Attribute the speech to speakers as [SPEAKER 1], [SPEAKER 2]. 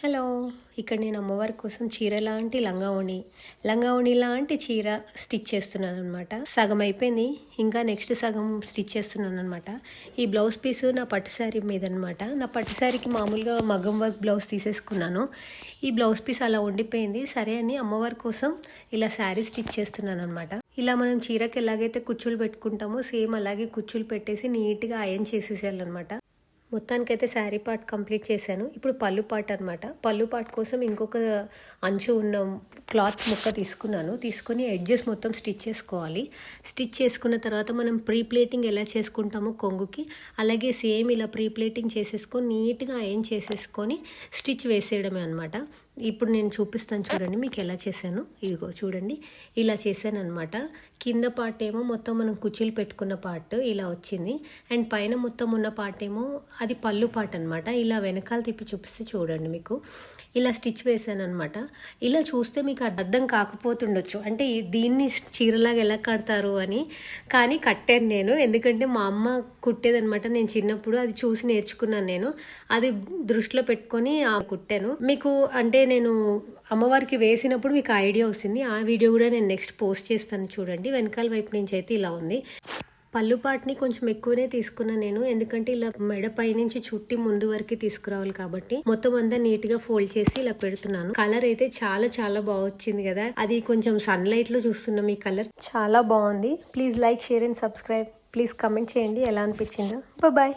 [SPEAKER 1] Hello! ఇక్కడ నేను అమ్మవారి కోసం చీర లాంటి లంగావోణి లాంటి చీర స్టిచ్ చేస్తున్నాననమాట. సగం అయిపోయింది. ఇంకా నెక్స్ట్ సగం స్టిచ్ చేస్తున్నాననమాట. ఈ బ్లౌజ్ పీస్ నా పట్టు శారీ మీదనమాట. నా పట్టు శారీకి మామూలుగా మగ్గం వర్క్ బ్లౌజ్ తీసేసుకున్నాను. ఈ బ్లౌజ్ పీస్ అలా ఉండిపోయింది. సరే అని అమ్మవారి కోసం ఇలా శారీ స్టిచ్ చేస్తున్నాననమాట. ఇలా మనం చీరకి ఎలాగైతే కుచ్చులు పెట్టుకుంటామో సేమ్ అలాగే కుచ్చులు పెట్టేసి నీట్గా ఐరన్ చేసేసేయాలన్నమాట. మొత్తానికైతే శారీ పార్ట్ కంప్లీట్ చేశాను. ఇప్పుడు పళ్ళు పార్ట్ అనమాట. పళ్ళు పార్ట్ కోసం ఇంకొక అంచు ఉన్న క్లాత్ ముక్క తీసుకొని ఎడ్జెస్ మొత్తం స్టిచ్ చేసుకోవాలి. స్టిచ్ చేసుకున్న తర్వాత మనం ప్రీ ప్లేటింగ్ ఎలా చేసుకుంటామో కొంగుకి అలాగే సేమ్ ఇలా ప్రీ ప్లేటింగ్ చేసేసుకొని నీట్గా ఐరన్ చేసేసుకొని స్టిచ్ వేసేయడమే అనమాట. ఇప్పుడు నేను చూపిస్తాను చూడండి మీకు ఎలా చేశాను. ఇదిగో చూడండి ఇలా చేశాను అనమాట. కింద పార్ట్ ఏమో మొత్తం మనం కుచ్చులు పెట్టుకున్న పార్ట్ ఇలా వచ్చింది. అండ్ పైన మొత్తం ఉన్న పార్ట్ ఏమో అది పళ్ళు పార్ట్ అనమాట. ఇలా వెనకాల తిప్పి చూపిస్తే చూడండి మీకు ఇలా స్టిచ్ వేసాను అనమాట. ఇలా చూస్తే మీకు అర్థం కాకపోతుండొచ్చు అంటే దీన్ని చీరలాగా ఎలా కడతారు అని. కానీ కట్టాను నేను, ఎందుకంటే మా అమ్మ కుట్టేదనమాట. నేను చిన్నప్పుడు అది చూసి నేర్చుకున్నాను. నేను అది దృష్టిలో పెట్టుకొని కుట్టాను. మీకు అంటే నేను అమ్మవారికి వేసినప్పుడు మీకు ఐడియా వస్తుంది. ఆ వీడియో కూడా నేను నెక్స్ట్ పోస్ట్ చేస్తాను చూడండి. వెనకాల వైపు నుంచి అయితే ఇలా ఉంది. పళ్ళు పాటుని కొంచెం ఎక్కువనే తీసుకున్నాను నేను, ఎందుకంటే ఇలా మెడ పైనుంచి చుట్టి ముందు వరకు తీసుకురావాలి కాబట్టి మొత్తం అంతా నీట్ గా ఫోల్డ్ చేసి ఇలా పెడుతున్నాను. కలర్ అయితే చాలా చాలా బాగా వచ్చింది కదా. అది కొంచెం సన్ లైట్ లో చూస్తున్నాం. ఈ కలర్ చాలా బాగుంది. Please like, share and subscribe. Please comment చేయండి ఎలా అనిపించిందో. బాయ్.